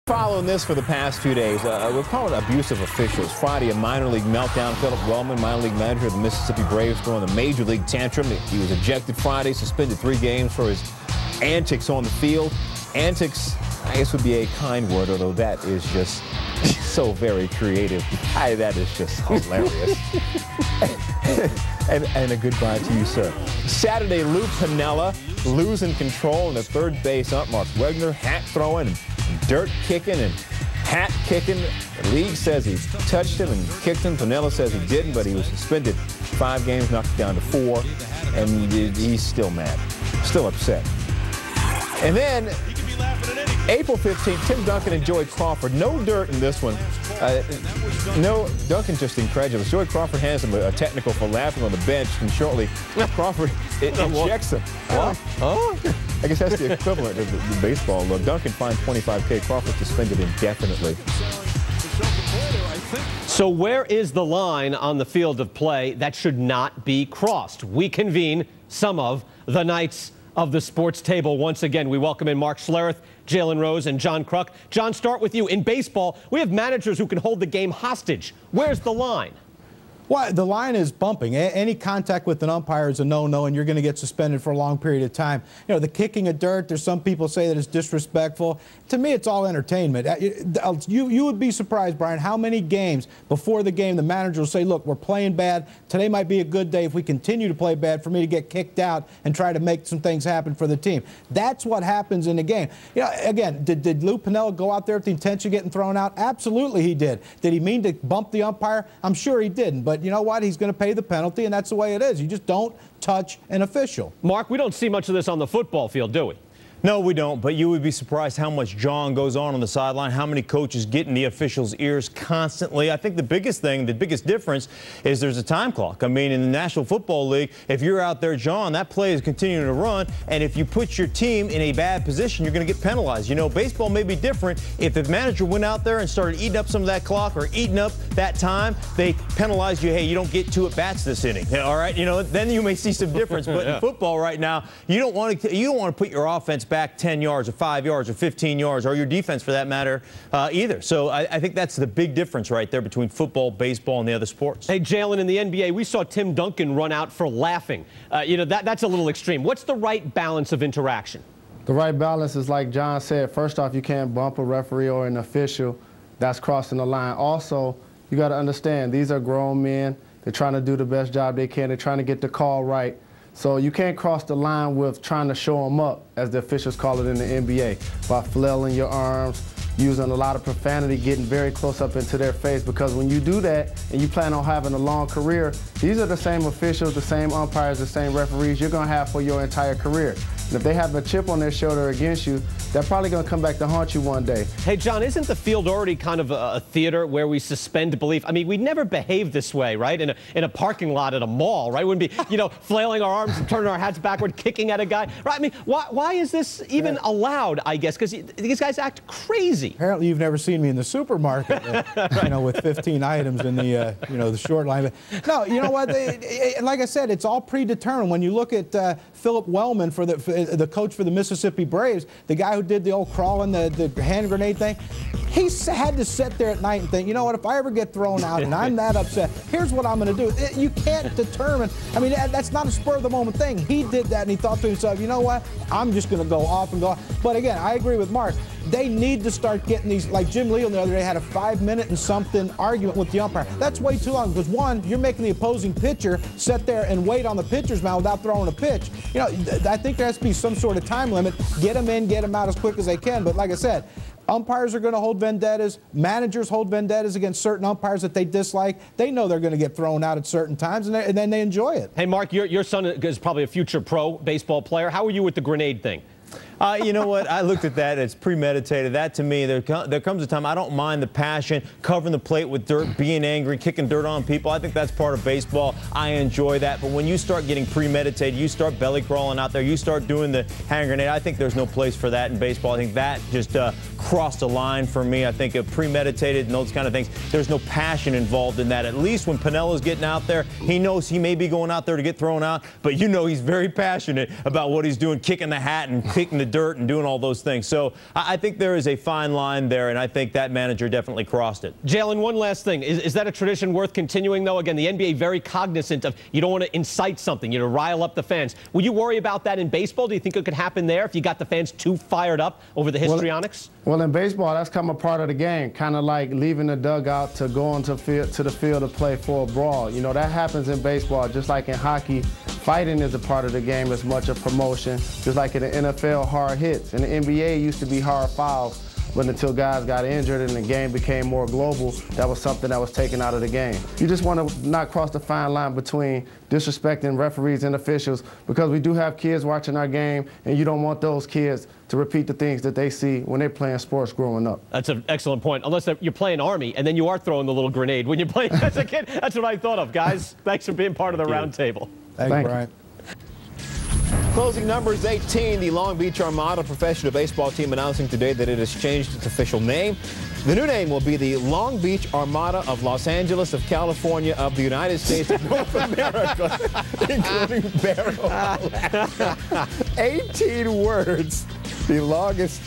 Following this for the past 2 days, we're calling it abusive officials. Friday, a minor league meltdown. Philip Wellman, minor league manager of the Mississippi Braves, throwing a major league tantrum. He was ejected Friday, suspended 3 games for his antics on the field. Antics, I guess, would be a kind word, although that is just so very creative. That is just hilarious. and a goodbye to you, sir. Saturday, Lou Piniella losing control in the third base ump. Mark Wegner, hat throwing, dirt kicking and hat kicking. The league says he touched him and kicked him. Piniella says he didn't, but he was suspended 5 games, knocked it down to 4, and he's still mad, still upset. And then April 15th, Tim Duncan and Joey Crawford. No dirt in this one. No, Duncan just incredulous. Joey Crawford hands him a technical for laughing on the bench, and shortly Crawford ejects him. What? Oh? I guess that's the equivalent of the baseball look. Duncan fined $25K. Crawford suspended indefinitely. So where is the line on the field of play that should not be crossed? We convene some of the Knights of the Sports Table. Once again, we welcome in Mark Schlereth, Jalen Rose, and John Kruk. John, start with you. In baseball, we have managers who can hold the game hostage. Where's the line? Well, the line is bumping. Any contact with an umpire is a no-no, and you're going to get suspended for a long period of time. You know, the kicking of dirt, there's some people say that it's disrespectful. To me, it's all entertainment. You would be surprised, Brian, how many games before the game the manager will say, look, we're playing bad. Today might be a good day if we continue to play bad for me to get kicked out and try to make some things happen for the team. That's what happens in the game. You know, again, did Lou Piniella go out there with the intention of getting thrown out? Absolutely he did. Did he mean to bump the umpire? I'm sure he didn't. But you know what? He's going to pay the penalty, and that's the way it is. You just don't touch an official. Mark, we don't see much of this on the football field, do we? No, we don't, but you would be surprised how much jawing goes on the sideline, how many coaches get in the officials' ears constantly. I think the biggest thing, the biggest difference is there's a time clock. I mean, in the National Football League, if you're out there jawing, that play is continuing to run, and if you put your team in a bad position, you're going to get penalized. You know, baseball may be different. If the manager went out there and started eating up some of that clock or eating up that time, they penalize you. Hey, you don't get 2 at-bats this inning. All right, you know, then you may see some difference. But in football right now, you don't want to put your offense back 10 yards or 5 yards or 15 yards, or your defense for that matter either. So I think that's the big difference right there between football, baseball, and the other sports. Hey, Jalen, in the NBA, we saw Tim Duncan run out for laughing. You know, that's a little extreme. What's the right balance of interaction? The right balance is, like John said, first off, you can't bump a referee or an official. That's crossing the line. Also, you got to understand, these are grown men. They're trying to do the best job they can. They're trying to get the call right. So you can't cross the line with trying to show them up, as the officials call it in the NBA, by flailing your arms, using a lot of profanity, getting very close up into their face. Because when you do that and you plan on having a long career, these are the same officials, the same umpires, the same referees you're going to have for your entire career. And if they have a chip on their shoulder against you, they're probably going to come back to haunt you one day. Hey, John, isn't the field already kind of a theater where we suspend belief? I mean, we never behave this way, right? In a parking lot at a mall, right? Wouldn't be, you know, flailing our arms and turning our hats backward, kicking at a guy. Right? I mean, why is this even allowed, I guess? Because these guys act crazy. Apparently, you've never seen me in the supermarket, you know, with 15 items in the, you know, the short line. But no, you know what? Like I said, it's all predetermined. When you look at Philip Wellman, for the coach for the Mississippi Braves, the guy who did the old crawling, the hand grenade thing, he had to sit there at night and think, you know what, if I ever get thrown out and I'm that upset, here's what I'm going to do. You can't determine. I mean, that's not a spur-of-the-moment thing. He did that, and he thought to himself, you know what, I'm just going to go off and go off. But again, I agree with Mark. They need to start getting these, like Jim Leal the other day had a 5-minute and something argument with the umpire. That's way too long, because one, you're making the opposing pitcher sit there and wait on the pitcher's mound without throwing a pitch. You know, I think there has to be some sort of time limit. Get them in, get them out as quick as they can. But like I said, umpires are going to hold vendettas. Managers hold vendettas against certain umpires that they dislike. They know they're going to get thrown out at certain times, and then they enjoy it. Hey, Mark, your son is probably a future pro baseball player. How are you with the grenade thing? You know what? I looked at that. It's premeditated. That, to me, there comes a time I don't mind the passion, covering the plate with dirt, being angry, kicking dirt on people. I think that's part of baseball. I enjoy that. But when you start getting premeditated, you start belly crawling out there, you start doing the hand grenade, I think there's no place for that in baseball. I think that just crossed a line for me. I think of premeditated and those kind of things. There's no passion involved in that. At least when Piniella's getting out there, he knows he may be going out there to get thrown out, but you know he's very passionate about what he's doing, kicking the hat and kicking the the dirt and doing all those things. So I think there is a fine line there, and I think that manager definitely crossed it. Jalen, one last thing. Is that a tradition worth continuing, though? Again, the NBA very cognizant of you don't want to incite something, you know, rile up the fans. Would you worry about that in baseball? Do you think it could happen there if you got the fans too fired up over the histrionics? Well, in baseball, that's come a part of the game, kind of like leaving the dugout to go onto the field to play for a brawl. You know, that happens in baseball, just like in hockey. Fighting is a part of the game as much a promotion, just like in the NFL, hard hits. In the NBA, it used to be hard fouls, but until guys got injured and the game became more global, that was something that was taken out of the game. You just want to not cross the fine line between disrespecting referees and officials, because we do have kids watching our game, and you don't want those kids to repeat the things that they see when they're playing sports growing up. That's an excellent point. Unless you're playing Army, and then you are throwing the little grenade when you're playing as a kid. That's what I thought of, guys. Thanks for being part of the round table. Thank you, Brian. Closing numbers 18, the Long Beach Armada professional baseball team announcing today that it has changed its official name. The new name will be the Long Beach Armada of Los Angeles, of California, of the United States of North America, including Barrow, Alaska. 18 words, the longest